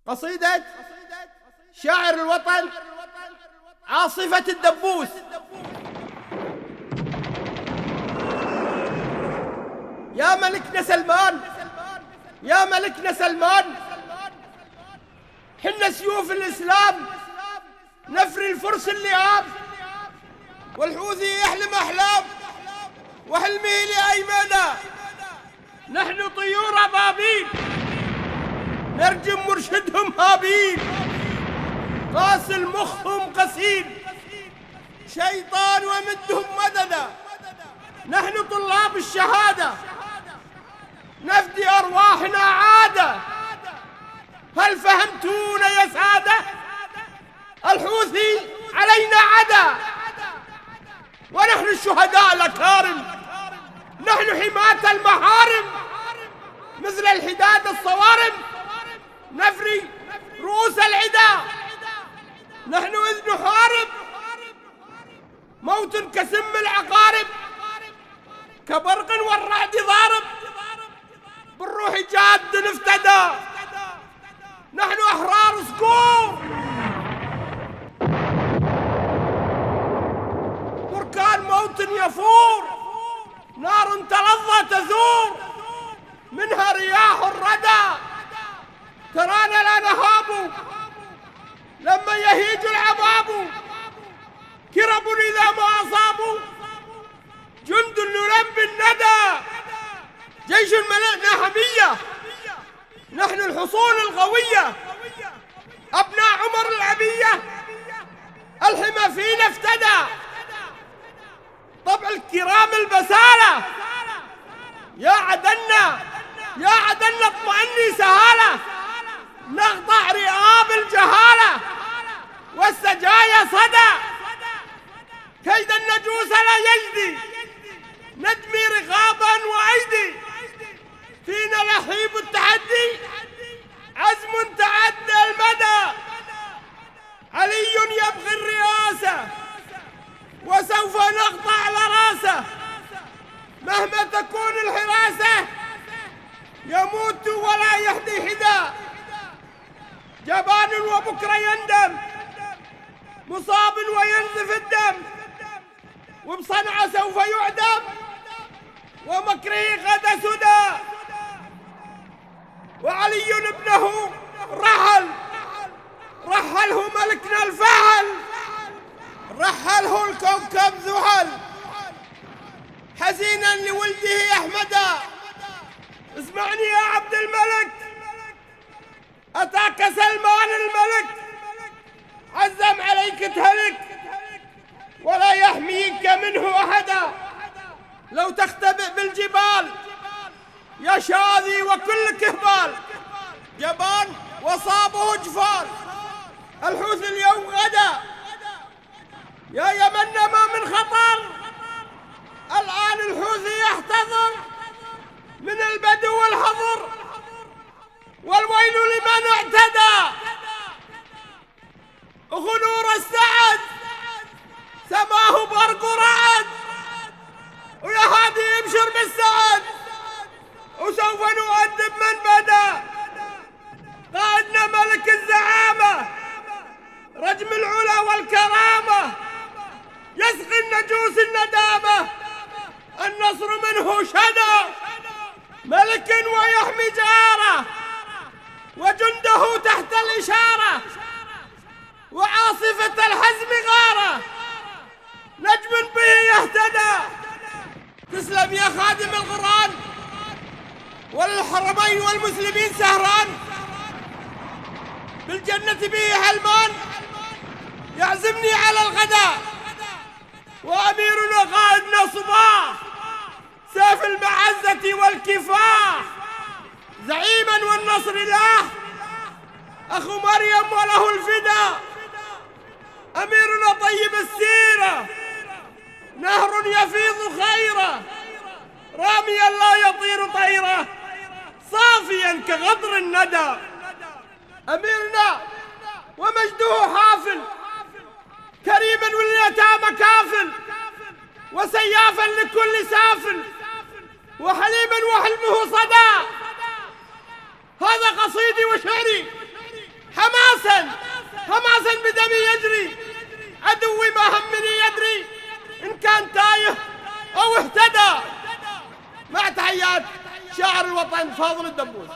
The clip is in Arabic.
قصيدة شاعر الوطن عاصفة الدبوس. يا ملكنا سلمان، يا ملكنا سلمان، حنا سيوف الإسلام نفري الفرس اللئام، والحوثي يحلم أحلام وحلمه لأيمانه. نحن طيور أبابيل نرجم مرشدهم هابيل، قاسل مخهم قسيل شيطان ومدهم مددا. نحن طلاب الشهادة نفدي أرواحنا عادة. هل فهمتون يا سادة؟ الحوثي علينا عدا، ونحن الشهداء الأكارم، نحن حماة المحارم، مثل الحداد الصوارم نفري رؤوس العدا. نحن إذ نحارب موت كسم العقارب، كبرق والرعد ضارب، بالروح جاد نفتدى. نحن أحرار صقور، بركان موت يفور، نار تلظى تثور، منها رياح الردى. ترانا لا نهاب لما يهيج العباب، كرب إذا ما أصابوا جند نلم بالندى. جيش ملئنا حمية، نحن الحصون القوية، أبناء عمر العبية، الحمى فينا افتدى. طبع الكرام البسالة، يا عدنا يا عدنا اطمئني سهالة، نقطع رئاب الجهالة والسجايا صدى. كيد النجوس لا يجدي، ندمي رقابا وأيدي، فينا لهيب التحدي، عزم تعدى المدى. علي يبغي الرئاسة وسوف نقطع لراسه، مهما تكون الحراسة يموت ولا يهدي حدا. جبان وبكرة يندم، مصاب وينزف الدم، وبصنعة سوف يعدم، ومكره غدا سدى. وعلي ابنه رحله ملكنا الفهل، رحله الكوكب ذهل، حزينا لولده أحمدا. اسمعني يا عبد الملك، أتاك سلمان الملك، عزم عليك تهلك ولا يحميك منه أحدا. لو تختبئ بالجبال يا شاذي وكل كهبال، جبان وصابه جفال، الحوث اليوم غدا. يا يمن ما من خطر، الآن الحوثي يحتضر من البدو والحضر، والويل لمن اعتدى. غنور السعد سماه برق رعد، ويا هادي ابشر بالسعد، وسوف نؤدب من بدا. قائدنا ملك الزعامة، رجم العلا والكرامة، يسقي النجوس الندامة، النصر منه شدى. ملك ويحمي جاره، وجنده تحت الإشارة، وعاصفة الحزم غارة، نجم به يهتدى. تسلم يا خادم القرآن، وللحرمين والمسلمين سهران، بالجنة به حلمان، يعزمني على الغداء. وأميرنا قائدنا صباح، سيف المعزة والكفاح، زعيما والنصر له، أخو مريم وله الفداء. أميرنا طيب السيرة، نهر يفيض خيره، راميا لا يطير طيره، صافيا كغدر الندى. أميرنا ومجده حافل، كريما واليتامى كافل، وسيافا لكل سافل، وحليما وحلمه صدى. هذا قصيدي وشعري حماسا حماسا بدمي يجري، عدوي ما همني يدري إن كان تايه أو اهتدى. مع تحيات شاعر الوطن فاضل الدبوس.